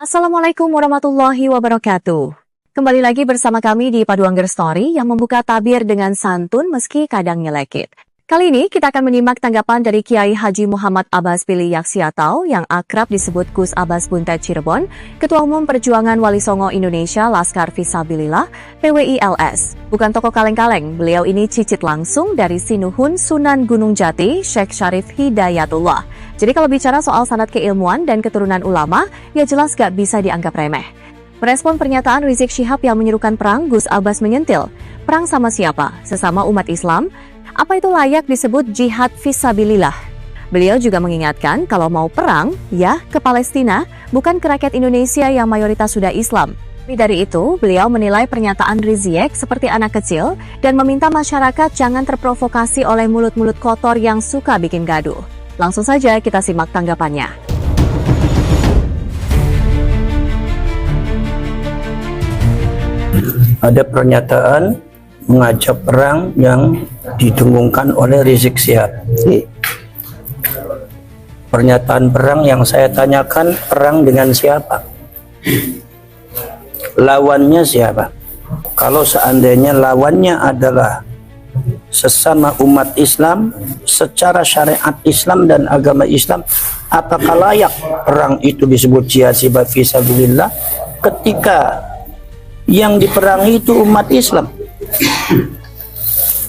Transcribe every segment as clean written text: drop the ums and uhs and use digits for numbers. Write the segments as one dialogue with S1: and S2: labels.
S1: Assalamualaikum warahmatullahi wabarakatuh. Kembali lagi bersama kami di Paduan Girl Story yang membuka tabir dengan santun meski kadang nyelekit. Kali ini kita akan menyimak tanggapan dari Kiai Haji Muhammad Abbas Pilih Yaksiatau yang akrab disebut Gus Abbas Buntet Cirebon, Ketua Umum Perjuangan Wali Songo Indonesia Laskar Fisabilillah (PWILS). Bukan tokoh kaleng-kaleng, beliau ini cicit langsung dari Sinuhun Sunan Gunung Jati Syekh Syarif Hidayatullah. Jadi kalau bicara soal sanad keilmuan dan keturunan ulama, ya jelas gak bisa dianggap remeh. Merespon pernyataan Rizik Syihab yang menyerukan perang, Gus Abbas menyentil, perang sama siapa? Sesama umat Islam? Apa itu layak disebut jihad fisabilillah? Beliau juga mengingatkan kalau mau perang, ya ke Palestina, bukan ke rakyat Indonesia yang mayoritas sudah Islam. Tapi dari itu, beliau menilai pernyataan Rizik seperti anak kecil dan meminta masyarakat jangan terprovokasi oleh mulut-mulut kotor yang suka bikin gaduh. Langsung saja kita simak tanggapannya.
S2: Ada pernyataan mengajak perang yang didengungkan oleh Rizik Syihab. Pernyataan perang yang saya tanyakan, perang dengan siapa? Lawannya siapa? Kalau seandainya lawannya adalah sesama umat Islam secara syariat Islam dan agama Islam, apakah layak perang itu disebut jihad fisabilillah ketika yang diperangi itu umat Islam?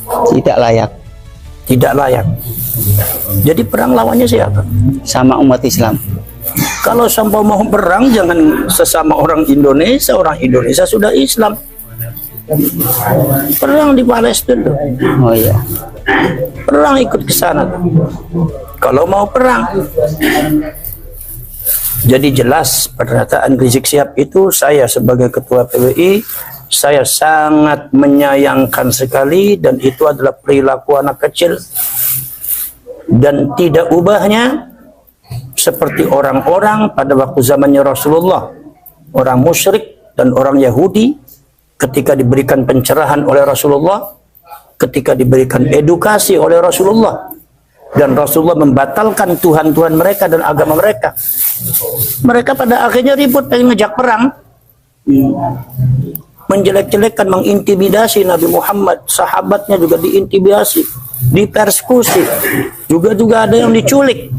S3: Tidak layak.
S2: Tidak layak. Jadi perang lawannya siapa?
S3: Sama umat Islam.
S2: Kalau sampai mau perang jangan sesama orang Indonesia sudah Islam. Perang di Palestina.
S3: Oh iya.
S2: Perang ikut ke sana. Kalau mau perang. Jadi jelas pernyataan Rizik Syihab itu, saya sebagai ketua PWI, saya sangat menyayangkan sekali, dan itu adalah perilaku anak kecil dan tidak ubahnya seperti orang-orang pada waktu zamannya Rasulullah, orang musyrik dan orang Yahudi, ketika diberikan pencerahan oleh Rasulullah, ketika diberikan edukasi oleh Rasulullah, dan Rasulullah membatalkan Tuhan-Tuhan mereka dan agama mereka. Mereka pada akhirnya ribut pengen ngejak perang, menjelek-jelekkan, mengintimidasi Nabi Muhammad, sahabatnya juga diintimidasi, dipersekusi, juga ada yang diculik,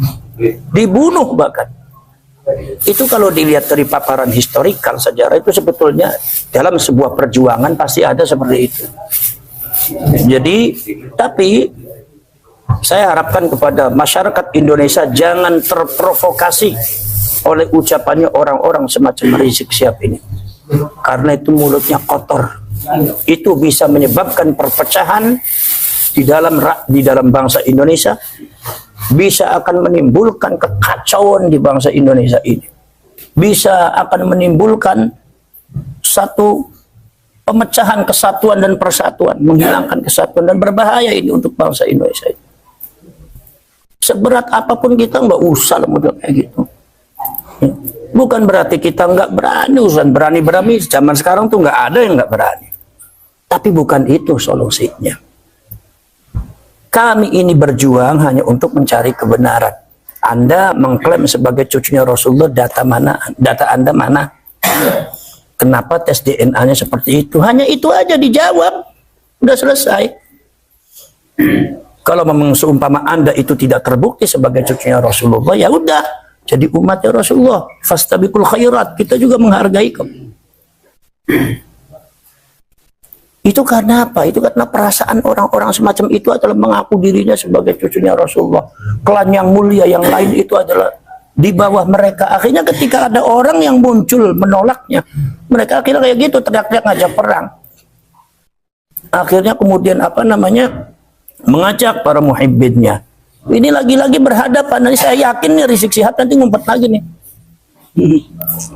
S2: dibunuh bahkan. Itu kalau dilihat dari paparan historikal sejarah, itu sebetulnya dalam sebuah perjuangan pasti ada seperti itu. Jadi, tapi saya harapkan kepada masyarakat Indonesia jangan terprovokasi oleh ucapannya orang-orang semacam Rizik Syihab ini. Karena itu mulutnya kotor. Itu bisa menyebabkan perpecahan di dalam bangsa Indonesia, bisa akan menimbulkan kekacauan di bangsa Indonesia ini. Bisa akan menimbulkan satu pemecahan kesatuan dan persatuan, menghilangkan kesatuan, dan berbahaya ini untuk bangsa Indonesia ini. Seberat apapun kita nggak usah lah model kayak gitu. Bukan berarti kita nggak berani, berani. Zaman sekarang tuh nggak ada yang nggak berani. Tapi bukan itu solusinya. Kami ini berjuang hanya untuk mencari kebenaran. Anda mengklaim sebagai cucunya Rasulullah, data Anda mana? Kenapa tes DNA-nya seperti itu? Hanya itu aja dijawab. Udah selesai. Kalau memang seumpama Anda itu tidak terbukti sebagai cucunya Rasulullah, ya udah, jadi umatnya Rasulullah. Fastabiqul khairat, kita juga menghargai kamu. Itu karena apa? Itu karena perasaan orang-orang semacam itu adalah mengaku dirinya sebagai cucunya Rasulullah. Klan yang mulia yang lain itu adalah di bawah mereka. Akhirnya ketika ada orang yang muncul menolaknya, mereka akhirnya kayak gitu, teriak-teriak ngajak perang. Akhirnya kemudian mengajak para muhibbinnya. Ini lagi-lagi berhadapan. Nanti saya yakin nih Rizik Syihab nanti ngumpet lagi nih.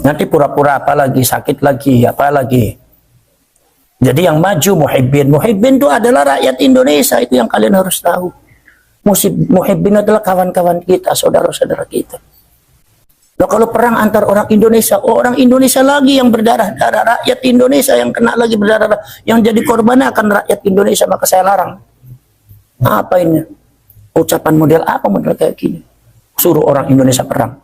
S2: Nanti pura-pura apa lagi, sakit lagi, apa lagi. Jadi yang maju muhibbin itu adalah rakyat Indonesia, itu yang kalian harus tahu. Muhibbin adalah kawan-kawan kita, saudara-saudara kita. Nah, kalau perang antar orang Indonesia, orang Indonesia lagi yang berdarah-darah, rakyat Indonesia yang kena lagi berdarah, yang jadi korban akan rakyat Indonesia, maka saya larang. Apa ini? Ucapan model apa model kayak gini? Suruh orang Indonesia perang.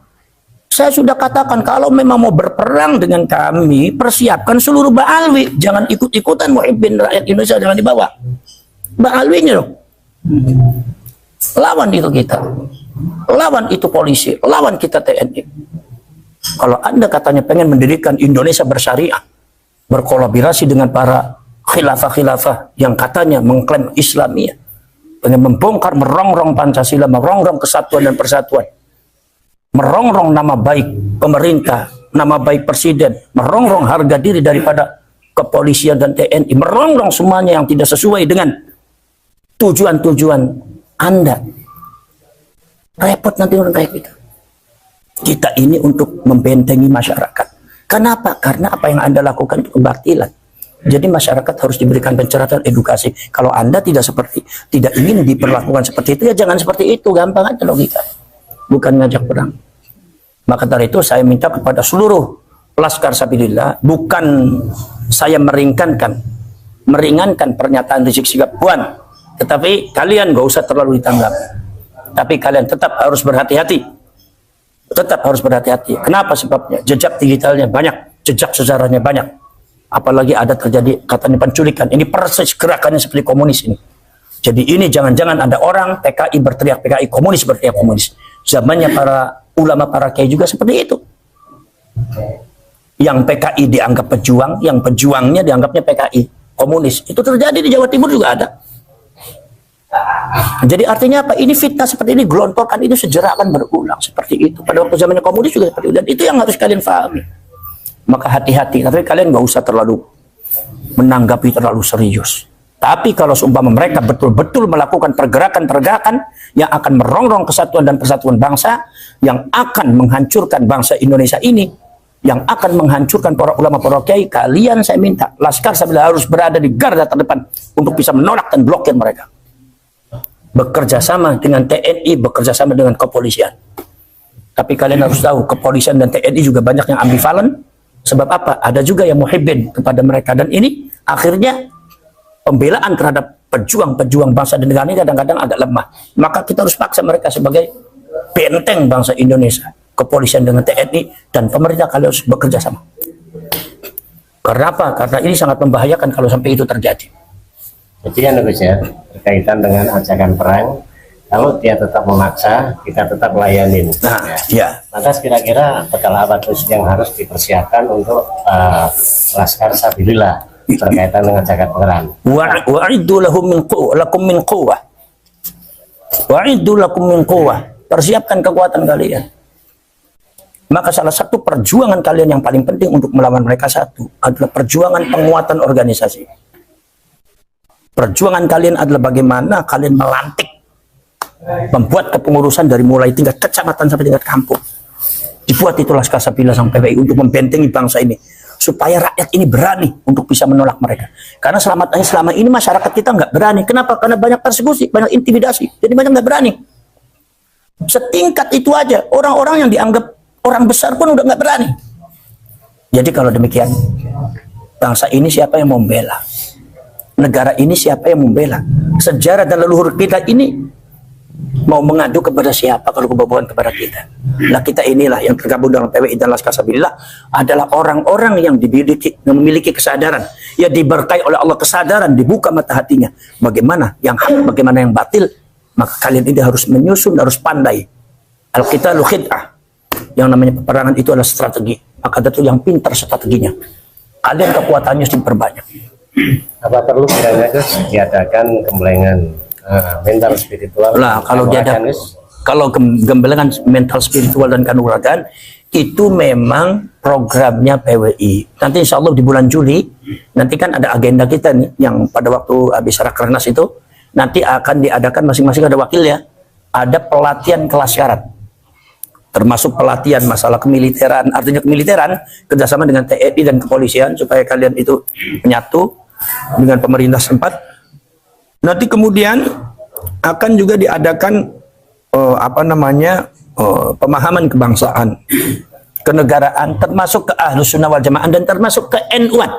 S2: Saya sudah katakan kalau memang mau berperang dengan kami, persiapkan seluruh Ba'alwi. Jangan ikut-ikutan muhibbin rakyat Indonesia, jangan dibawa. Ba'alwinya dong. Lawan itu kita. Lawan itu polisi, lawan kita TNI. Kalau Anda katanya pengen mendirikan Indonesia bersyariah, berkolaborasi dengan para khilafah-khilafah yang katanya mengklaim Islamiyah, pengen membongkar, merongrong Pancasila, merongrong kesatuan dan persatuan, merongrong nama baik pemerintah, nama baik presiden, merongrong harga diri daripada kepolisian dan TNI, merongrong semuanya yang tidak sesuai dengan tujuan-tujuan Anda. Repot nanti orang kayak gitu. Kita ini untuk membentengi masyarakat. Kenapa? Karena apa yang Anda lakukan itu kebatilan. Jadi masyarakat harus diberikan pencerahan, edukasi. Kalau Anda tidak ingin diperlakukan seperti itu, ya jangan seperti itu. Gampang aja logika. Bukan ngajak perang. Maka dari itu saya minta kepada seluruh Laskar Sabilillah, bukan saya meringankan pernyataan Rizik Syihab, Puan, tetapi kalian gak usah terlalu ditanggap. Tapi kalian tetap harus berhati-hati. Tetap harus berhati-hati. Kenapa sebabnya? Jejak digitalnya banyak, jejak sejarahnya banyak. Apalagi ada terjadi katanya penculikan. Ini persis gerakannya seperti komunis ini. Jadi ini jangan-jangan ada orang PKI berteriak PKI, komunis berteriak komunis. Zamannya para ulama, para kiai juga seperti itu. Yang PKI dianggap pejuang, yang pejuangnya dianggapnya PKI, komunis. Itu terjadi di Jawa Timur juga ada. Jadi artinya apa? Ini fitnah seperti ini, gelontorkan ini sejarah akan berulang seperti itu. Pada waktu zamannya komunis juga seperti itu. Dan itu yang harus kalian pahami. Maka hati-hati. Tapi kalian nggak usah terlalu menanggapi terlalu serius. Tapi kalau seumpama mereka betul-betul melakukan pergerakan-pergerakan yang akan merongrong kesatuan dan persatuan bangsa, yang akan menghancurkan bangsa Indonesia ini, yang akan menghancurkan para ulama, para kiai, kalian saya minta, Laskar Sabilillah harus berada di garda terdepan untuk bisa menolak dan blokir mereka. Bekerja sama dengan TNI, bekerja sama dengan kepolisian. Tapi kalian harus tahu, kepolisian dan TNI juga banyak yang ambivalen. Sebab apa? Ada juga yang muhibbin kepada mereka. Dan ini akhirnya pembelaan terhadap pejuang-pejuang bangsa dan negara ini kadang-kadang agak lemah. Maka kita harus paksa mereka sebagai benteng bangsa Indonesia. Kepolisian dengan TNI dan pemerintah kalian harus bekerja sama. Karena apa? Karena ini sangat membahayakan kalau sampai itu terjadi.
S4: Jadi ya Gus ya, berkaitan dengan ajakan perang, kalau dia tetap memaksa, kita tetap layanin.
S2: Nah,
S4: ya. Lantas kira-kira bekal apa terus yang harus dipersiapkan untuk Laskar Sabilillah berkaitan dengan ajakan perang?
S2: Wa'iddu lakum min quwwah. Wa'iddu lakum min quwwah. Persiapkan kekuatan kalian. Maka salah satu perjuangan kalian yang paling penting untuk melawan mereka satu adalah perjuangan penguatan organisasi. Perjuangan kalian adalah bagaimana kalian melantik, membuat kepengurusan dari mulai tingkat kecamatan sampai tingkat kampung. Dibuat itu Laskar Sabilillah sama PBI untuk membentengi bangsa ini, supaya rakyat ini berani untuk bisa menolak mereka. Karena selama ini masyarakat kita nggak berani. Kenapa? Karena banyak persekusi, banyak intimidasi. Jadi banyak nggak berani. Setingkat itu aja, orang-orang yang dianggap orang besar pun udah nggak berani. Jadi kalau demikian, bangsa ini siapa yang membela? Negara ini siapa yang membela? Sejarah dan leluhur kita ini mau mengadu kepada siapa kalau kebobohan kepada kita? Nah, kita inilah yang tergabung dalam PWI dan Laskar Sabilillah adalah orang-orang yang memiliki kesadaran, ya diberkahi oleh Allah kesadaran, dibuka mata hatinya. Bagaimana yang hak, bagaimana yang batil, maka kalian ini harus menyusun, harus pandai. Al-qitalu khid'ah. Yang namanya peperangan itu adalah strategi. Maka itu yang pintar strateginya. Kalian kekuatannya harus diperbanyak.
S4: Apa perlu kiranya Gus diadakan gemblengan mental spiritual?
S2: Lah kalau gemblengan mental spiritual dan kanuragan itu memang programnya PWI. Nanti insya Allah di bulan Juli nanti kan ada agenda kita nih yang pada waktu habis Rakernas itu nanti akan diadakan masing-masing ada wakilnya. Ada pelatihan kelas syarat. Termasuk pelatihan masalah kemiliteran, artinya kemiliteran kerjasama dengan TNI dan kepolisian supaya kalian itu menyatu dengan pemerintah setempat. Nanti kemudian akan juga diadakan pemahaman kebangsaan, kenegaraan, termasuk ke Ahlus Sunnah wal Jamaah dan termasuk ke NU-an.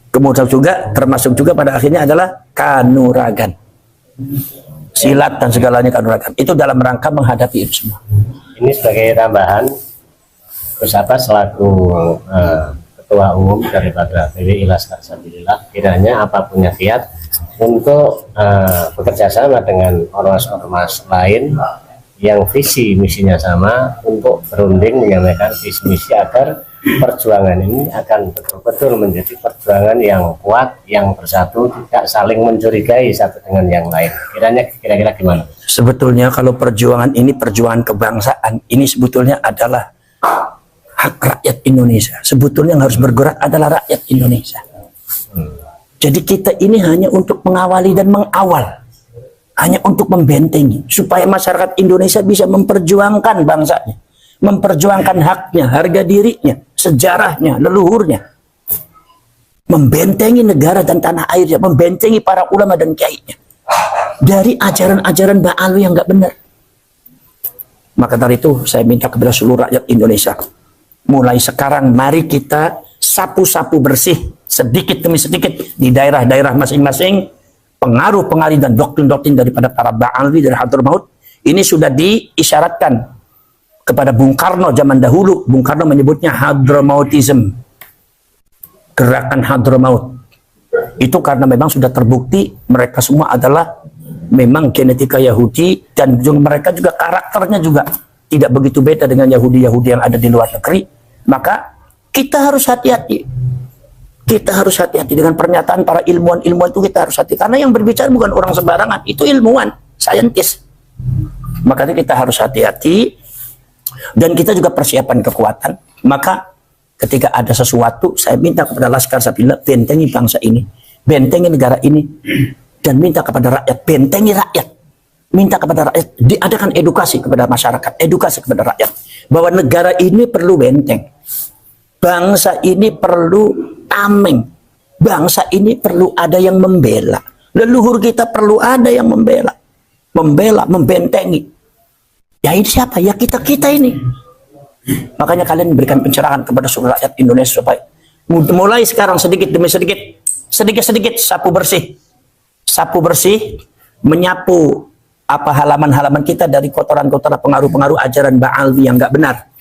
S2: Kemudian juga termasuk juga pada akhirnya adalah kanuragan. Silat dan segalanya kanuragan. Itu dalam rangka menghadapi itu semua.
S4: ini sebagai tambahan, Gus Abbas selaku Ketua Umum daripada PWI Laskar Sabilillah, kiranya apa punya kiat untuk bekerja sama dengan ormas-ormas lain yang visi misinya sama untuk berunding menyampaikan visi misi agar perjuangan ini akan betul-betul menjadi perjuangan yang kuat, yang bersatu, tidak saling mencurigai satu dengan yang lain. Kira-kira gimana?
S2: Sebetulnya kalau perjuangan ini perjuangan kebangsaan, ini sebetulnya adalah hak rakyat Indonesia. Sebetulnya yang harus bergerak adalah rakyat Indonesia. Jadi kita ini hanya untuk mengawali dan mengawal. Hanya untuk membentengi. Supaya masyarakat Indonesia bisa memperjuangkan bangsanya. Memperjuangkan haknya, harga dirinya, sejarahnya, leluhurnya. Membentengi negara dan tanah airnya. Membentengi para ulama dan kiainya. Dari ajaran-ajaran Ba'alwi yang nggak benar. Maka dari itu saya minta kepada seluruh rakyat Indonesia. Mulai sekarang mari kita sapu-sapu bersih sedikit demi sedikit di daerah-daerah masing-masing pengaruh-pengaruh dan doktrin-doktrin daripada para Ba'alwi dari Hadramaut ini sudah diisyaratkan kepada Bung Karno zaman dahulu. Bung Karno menyebutnya Hadramautism, gerakan Hadramaut. Itu karena memang sudah terbukti mereka semua adalah memang genetika Yahudi dan mereka juga karakternya juga tidak begitu beda dengan Yahudi-Yahudi yang ada di luar negeri. Maka kita harus hati-hati. Kita harus hati-hati dengan pernyataan para ilmuwan-ilmuwan itu, kita harus hati. Karena yang berbicara bukan orang sembarangan, itu ilmuwan, saintis. Makanya kita harus hati-hati dan kita juga persiapan kekuatan. Maka ketika ada sesuatu, saya minta kepada Laskar Sabilillah, bentengi bangsa ini, bentengi negara ini, dan minta kepada rakyat, bentengi rakyat. Minta kepada rakyat, diadakan edukasi kepada masyarakat, edukasi kepada rakyat, bahwa negara ini perlu benteng. Bangsa ini perlu tameng. Bangsa ini perlu ada yang membela. Leluhur kita perlu ada yang membela. Membela, membentengi. Ya ini siapa? Ya kita-kita ini. Makanya kalian berikan pencerahan kepada seluruh rakyat Indonesia supaya mulai sekarang sedikit demi sedikit, sedikit-sedikit sapu bersih. Sapu bersih, menyapu apa halaman-halaman kita dari kotoran-kotoran pengaruh-pengaruh ajaran Ba'alwi yang nggak benar.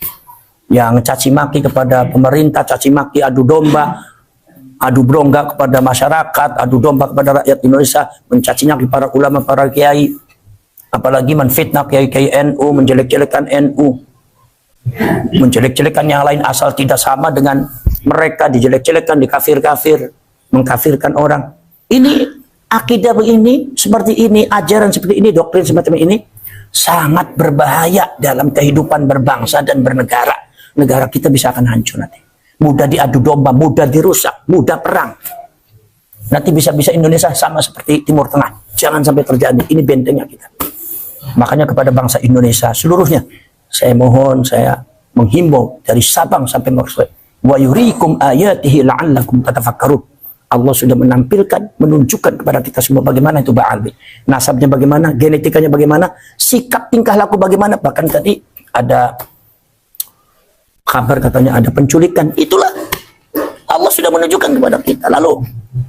S2: Yang caci maki kepada pemerintah, caci maki, adu domba, adu bronggak kepada masyarakat, adu domba kepada rakyat Indonesia, mencaci maki para ulama, para kiai, apalagi menfitnah kiai-kiai NU, menjelek-jelekan NU, menjelek-jelekan yang lain asal tidak sama dengan mereka, dijelek-jelekan, dikafir-kafir, mengkafirkan orang. Ini akidah begini, seperti ini, ajaran seperti ini, doktrin semacam ini sangat berbahaya dalam kehidupan berbangsa dan bernegara. Negara kita bisa akan hancur nanti. Mudah diadu domba, mudah dirusak, mudah perang. Nanti bisa-bisa Indonesia sama seperti Timur Tengah. Jangan sampai terjadi. Ini bentengnya kita. Makanya kepada bangsa Indonesia seluruhnya, saya mohon, saya menghimbau dari Sabang sampai Merauke. Wa yuriikum ayatihi la'allakum tatafakkarun. Allah sudah menampilkan, menunjukkan kepada kita semua bagaimana itu Ba'alwi. Nasabnya bagaimana, genetikanya bagaimana, sikap tingkah laku bagaimana. Bahkan tadi ada kabar katanya ada penculikan. Itulah Allah sudah menunjukkan kepada kita. Lalu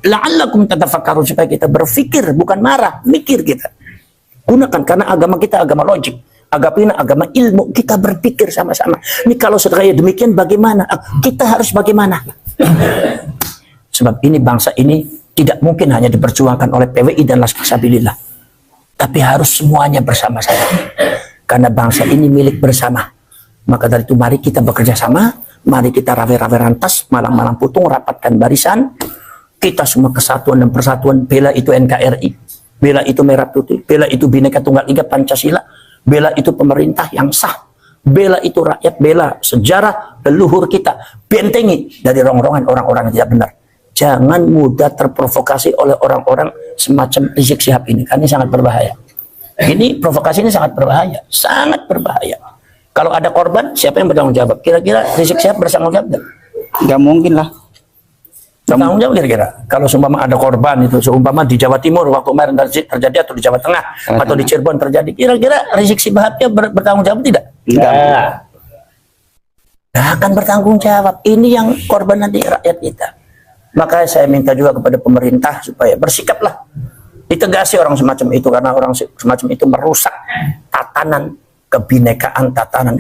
S2: la'allakum tatafakkarun, supaya kita berpikir, bukan marah, mikir kita. Gunakan, karena agama kita agama logik, agama ilmu. Kita berpikir sama-sama. Ini kalau setelah demikian bagaimana? Kita harus bagaimana? Sebab ini bangsa ini tidak mungkin hanya diperjuangkan oleh PWI dan Laskar Sabilillah, tapi harus semuanya bersama-sama. Karena bangsa ini milik bersama. Maka dari itu mari kita bekerja sama, mari kita rawe-rawe rantas, malang-malang putung, rapatkan barisan. Kita semua kesatuan dan persatuan, bela itu NKRI, bela itu Merah Putih, bela itu Bhinneka Tunggal Ika Pancasila, bela itu pemerintah yang sah, bela itu rakyat, bela sejarah leluhur kita, bentengi dari rongrongan orang-orang yang tidak benar. Jangan mudah terprovokasi oleh orang-orang semacam Rizik Syihab ini, karena ini sangat berbahaya. Ini provokasi ini sangat berbahaya, sangat berbahaya. Kalau ada korban, siapa yang bertanggung jawab? Kira-kira Rizik Syihab bertanggung jawab?
S3: Nggak mungkin lah.
S2: Bertanggung jawab kira-kira. Kalau seumpama ada korban itu, seumpama di Jawa Timur waktu kemarin terjadi, atau di Jawa Tengah, atau di Cirebon terjadi, kira-kira Rizik Syihabnya bertanggung jawab tidak?
S3: Tidak.
S2: Nah, akan bertanggung jawab. Ini yang korban nanti rakyat kita. Maka saya minta juga kepada pemerintah supaya bersikaplah. Ditegasi orang semacam itu, karena orang semacam itu merusak tatanan kebinekaan tatanan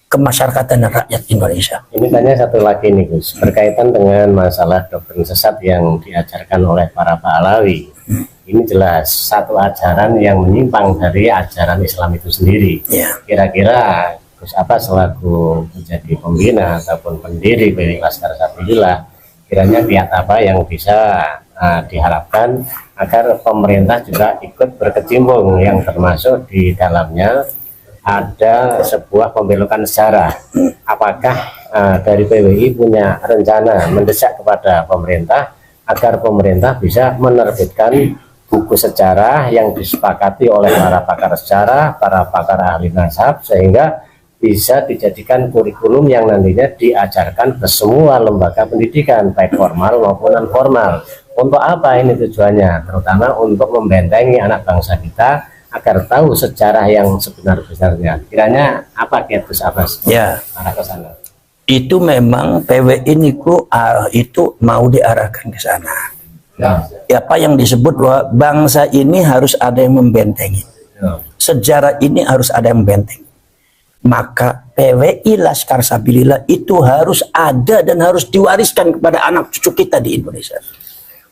S2: kemasyarakatan dan rakyat Indonesia.
S4: Ini tanya satu lagi nih Gus, berkaitan dengan masalah doktrin sesat yang diajarkan oleh para Pahlawi. Ini jelas satu ajaran yang menyimpang dari ajaran Islam itu sendiri. Kira-kira Gus Abbas selaku menjadi pembina ataupun pendiri PWI Laskar Sabilillah, kiranya kiat apa yang bisa diharapkan agar pemerintah juga ikut berkecimpung, yang termasuk di dalamnya ada sebuah pembelokan sejarah. Apakah dari PWI punya rencana mendesak kepada pemerintah agar pemerintah bisa menerbitkan buku sejarah yang disepakati oleh para pakar sejarah, para pakar ahli nasab, sehingga bisa dijadikan kurikulum yang nantinya diajarkan ke semua lembaga pendidikan, baik formal maupun non formal. Untuk apa ini tujuannya? Terutama untuk membentengi anak bangsa kita agar tahu sejarah yang sebenar-benarnya. Kiranya apa Gus Abbas?
S2: Ya,
S4: arah ke sana.
S2: Itu memang PWI itu mau diarahkan ke sana. Ya, apa yang disebut bahwa bangsa ini harus ada yang membentengi. Sejarah ini harus ada yang membentengi. Maka PWI Laskar Sabilillah itu harus ada dan harus diwariskan kepada anak cucu kita di Indonesia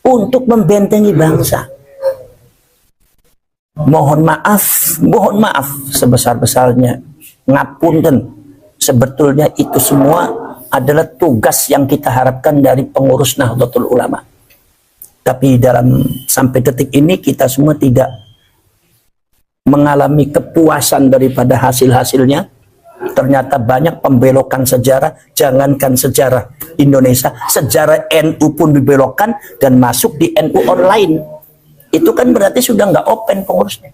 S2: untuk membentengi bangsa. Mohon maaf sebesar-besarnya, ngapunten. Sebetulnya itu semua adalah tugas yang kita harapkan dari pengurus Nahdlatul Ulama. Tapi sampai detik ini kita semua tidak mengalami kepuasan daripada hasil-hasilnya. Ternyata banyak pembelokan sejarah, jangankan sejarah Indonesia, sejarah NU pun dibelokkan dan masuk di NU online. Itu kan berarti sudah nggak open pengurusnya.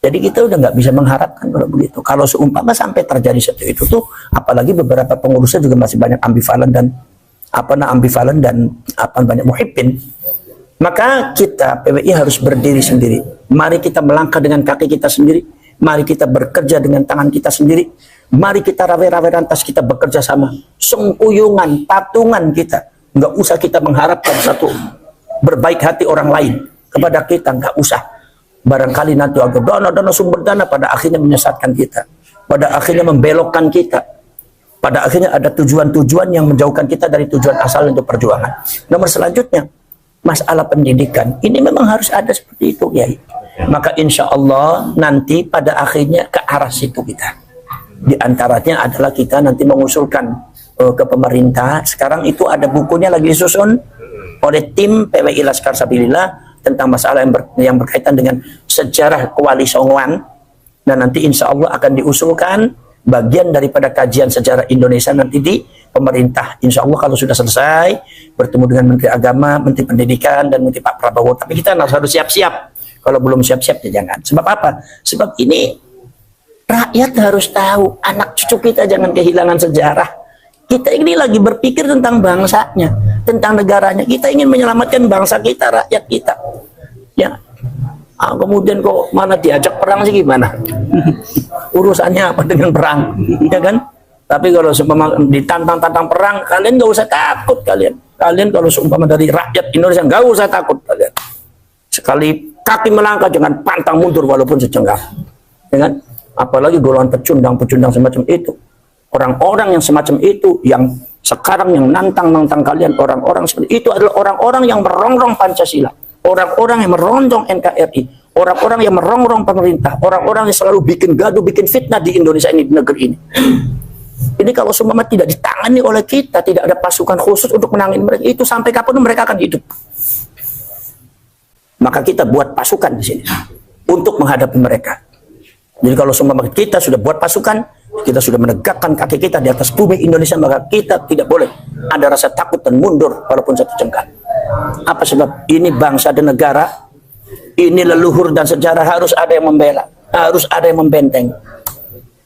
S2: Jadi kita udah nggak bisa mengharapkan kalau begitu. Kalau seumpama sampai terjadi seperti itu tuh, apalagi beberapa pengurusnya juga masih banyak ambivalen dan banyak muhibbin. Maka kita PWI harus berdiri sendiri. Mari kita melangkah dengan kaki kita sendiri. Mari kita bekerja dengan tangan kita sendiri. Mari kita rawe-rawe rantas kita bekerja sama. Sengkuyungan, patungan kita. Nggak usah kita mengharapkan satu berbaik hati orang lain kepada kita, nggak usah. Barangkali nanti ada dana sumber dana pada akhirnya menyesatkan kita, pada akhirnya membelokkan kita, pada akhirnya ada tujuan-tujuan yang menjauhkan kita dari tujuan asal untuk perjuangan. Nomor selanjutnya, masalah pendidikan ini memang harus ada seperti itu, ya. Maka insya Allah nanti pada akhirnya ke arah situ kita. Di antaranya adalah kita nanti mengusulkan ke pemerintah. Sekarang itu ada bukunya lagi disusun oleh tim PWI Laskar Sabilillah tentang masalah yang berkaitan dengan sejarah Kuali Songoan, dan nanti insya Allah akan diusulkan bagian daripada kajian sejarah Indonesia nanti di pemerintah. Insya Allah kalau sudah selesai bertemu dengan Menteri Agama, Menteri Pendidikan, dan Menteri Pak Prabowo. Tapi kita harus siap-siap. Kalau belum siap-siap ya jangan. Sebab apa? Sebab ini rakyat harus tahu, anak cucu kita jangan kehilangan sejarah. Kita ini lagi berpikir tentang bangsanya, tentang negaranya. Kita ingin menyelamatkan bangsa kita, rakyat kita. Ya, kemudian kok mana diajak perang sih gimana? Urusannya apa dengan perang, ya kan? Tapi kalau seumpama ditantang-tantang perang, kalian nggak usah takut kalian. Kalian kalau seumpama dari rakyat Indonesia nggak usah takut kalian. Sekali kaki melangkah jangan pantang mundur walaupun sejengkal, ya kan? Apalagi golongan pecundang semacam itu. Orang-orang yang semacam itu, yang sekarang yang nantang kalian, orang-orang seperti itu adalah orang-orang yang merongrong Pancasila, orang-orang yang merongrong NKRI, orang-orang yang merongrong pemerintah, orang-orang yang selalu bikin gaduh, bikin fitnah di Indonesia ini, di negeri ini. Ini kalau semua tidak ditangani oleh kita, tidak ada pasukan khusus untuk menangani mereka, itu sampai kapan mereka akan hidup? Maka kita buat pasukan di sini untuk menghadapi mereka. Jadi kalau semua kita sudah buat pasukan, kita sudah menegakkan kaki kita di atas bumi Indonesia, maka kita tidak boleh ada rasa takut dan mundur walaupun satu jengkal. Apa sebab? Ini bangsa dan negara, ini leluhur dan sejarah, harus ada yang membela, harus ada yang membenteng.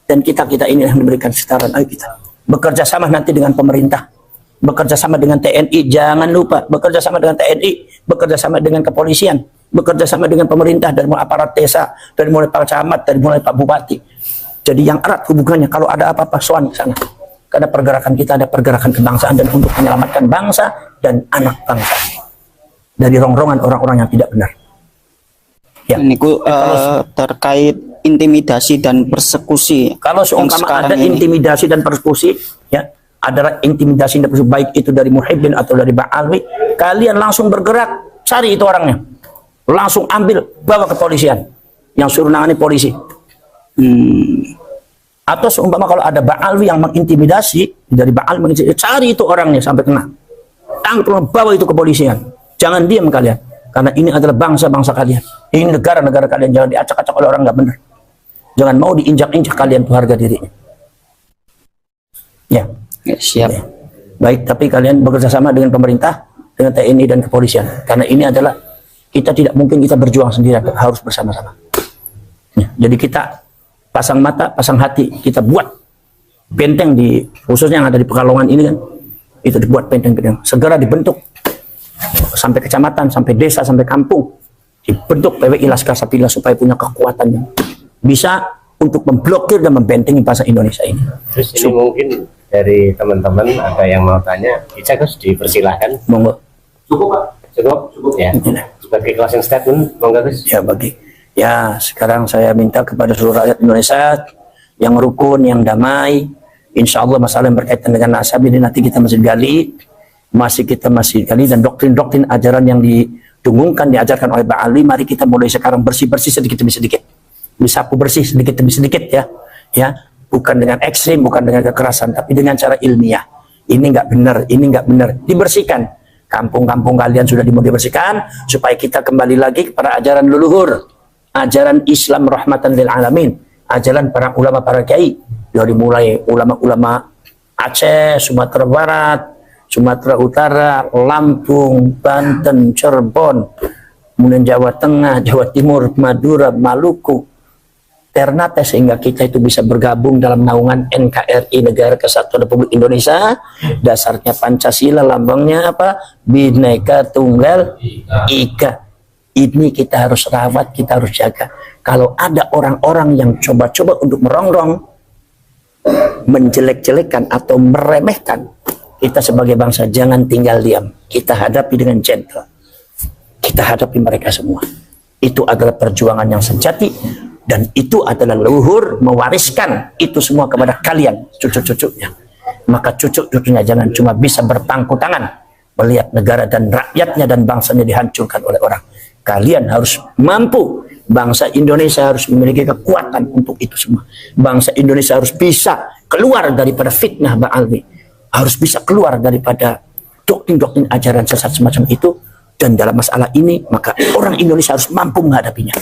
S2: Dan kita ini yang memberikan setaran. Ayo kita bekerja sama nanti dengan pemerintah, bekerja sama dengan TNI, jangan lupa bekerja sama dengan TNI, bekerja sama dengan kepolisian, bekerja sama dengan pemerintah, dari mulai aparat desa, dari mulai Pak Camat, dari mulai Pak Bupati. Jadi yang erat hubungannya, kalau ada apa-apa soan ke sana. Karena pergerakan kita ada pergerakan kebangsaan dan untuk menyelamatkan bangsa dan anak bangsa dari rongrongan orang-orang yang tidak benar. Ya.
S3: Ini terkait intimidasi dan persekusi.
S2: Kalau
S3: yang
S2: seumpama
S3: sekarang
S2: ada
S3: ini.
S2: intimidasi dan persekusi, ya, adalah intimidasi dan persekusi baik itu dari Muhibbin atau dari Ba'alwi, kalian langsung bergerak, cari itu orangnya, langsung ambil, bawa ke polisian, yang suruh nangani polisi. Atau seumpama kalau ada Ba'alwi yang mengintimidasi, dari Ba'al mengintimidasi, cari itu orangnya sampai kena, tangkap, bawa itu ke polisian. Jangan diam kalian, karena ini adalah bangsa-bangsa kalian, ini negara-negara kalian. Jangan diacak-acak oleh orang nggak benar. Jangan mau diinjak-injak kalian tuh harga dirinya. Ya.
S3: Ya, siap.
S2: Ya. Baik, tapi kalian bekerja sama dengan pemerintah, dengan TNI dan kepolisian. Karena ini adalah, kita tidak mungkin kita berjuang sendiri, harus bersama-sama. Ya. Jadi kita pasang mata, pasang hati, kita buat benteng di, khususnya yang ada di Pekalongan ini kan, itu dibuat benteng-benteng. Segera dibentuk sampai kecamatan, sampai desa, sampai kampung, dibentuk PWI Laskar Sapila supaya punya kekuatan yang bisa untuk memblokir dan membentengi bahasa Indonesia ini.
S4: Terus ini mungkin dari teman-teman ada yang mau tanya, bisa Gus dipersilahkan.
S2: Monggo.
S4: Cukup Pak? Cukup ya. Sebagai closing statement, monggo Gus.
S2: Ya, sekarang saya minta kepada seluruh rakyat Indonesia yang rukun, yang damai. Insya Allah masalah yang berkaitan dengan nasab ini nanti kita masih gali, dan doktrin-doktrin ajaran yang didengungkan, diajarkan oleh Ba'alwi, mari kita mulai sekarang bersih-bersih sedikit demi sedikit, disapu bersih sedikit demi sedikit, ya, bukan dengan ekstrim, bukan dengan kekerasan, tapi dengan cara ilmiah. Ini nggak benar, ini nggak benar, dibersihkan. Kampung-kampung kalian sudah dibersihkan supaya kita kembali lagi kepada ajaran leluhur, ajaran Islam rahmatan lil alamin, ajaran para ulama, para kiai, dari mulai ulama-ulama Aceh, Sumatera Barat, Sumatera Utara, Lampung, Banten, Cirebon, kemudian Jawa Tengah, Jawa Timur, Madura, Maluku, Ternate, sehingga kita itu bisa bergabung dalam naungan NKRI, Negara Kesatuan Republik Indonesia. Dasarnya Pancasila, lambangnya apa? Bhinneka Tunggal Ika. Ini kita harus rawat, kita harus jaga. Kalau ada orang-orang yang coba-coba untuk merongrong, menjelek-jelekan atau meremehkan, kita sebagai bangsa jangan tinggal diam. Kita hadapi dengan gentle. Kita hadapi mereka semua. Itu adalah perjuangan yang sejati, dan itu adalah leluhur mewariskan itu semua kepada kalian, cucu-cucunya. Maka cucu-cucunya jangan cuma bisa berpangku tangan melihat negara dan rakyatnya dan bangsanya dihancurkan oleh orang. Kalian harus mampu. Bangsa Indonesia harus memiliki kekuatan untuk itu semua. Bangsa Indonesia harus bisa keluar daripada fitnah Ba'alwi, harus bisa keluar daripada doktrin-doktrin ajaran sesat semacam itu. Dan dalam masalah ini, maka orang Indonesia harus mampu menghadapinya.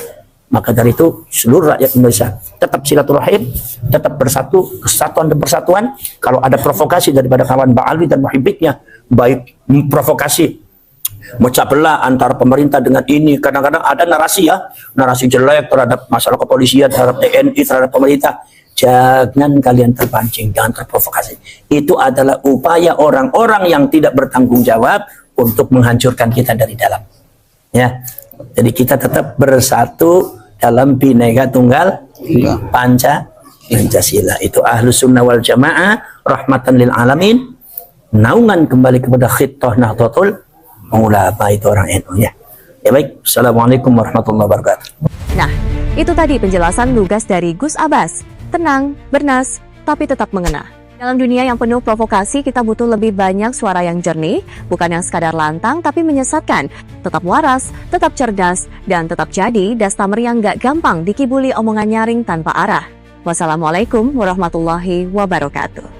S2: Maka dari itu, seluruh rakyat Indonesia tetap silaturahim, tetap bersatu, kesatuan dan persatuan. Kalau ada provokasi daripada kawan Ba'alwi dan muhibbiknya, baik provokasi memecah belah antara pemerintah dengan ini, kadang-kadang ada narasi, narasi jelek terhadap masalah kepolisian, terhadap TNI, terhadap pemerintah. Jangan kalian terpancing, jangan terprovokasi. Itu adalah upaya orang-orang yang tidak bertanggung jawab untuk menghancurkan kita dari dalam. Ya, jadi kita tetap bersatu dalam Bhinneka Tunggal Pancasila. Itu Ahlus Sunnah wal Jamaah rahmatan lil alamin, naungan kembali kepada Khittah Nahdlatul Ulama, itu orang NU, ya. Ya baik, Assalamualaikum warahmatullahi wabarakatuh.
S1: Nah, itu tadi penjelasan lugas dari Gus Abbas. Tenang, bernas, tapi tetap mengena. Dalam dunia yang penuh provokasi, kita butuh lebih banyak suara yang jernih, bukan yang sekadar lantang tapi menyesatkan. Tetap waras, tetap cerdas, dan tetap jadi dastamer yang gak gampang dikibuli omongan nyaring tanpa arah. Wassalamualaikum warahmatullahi wabarakatuh.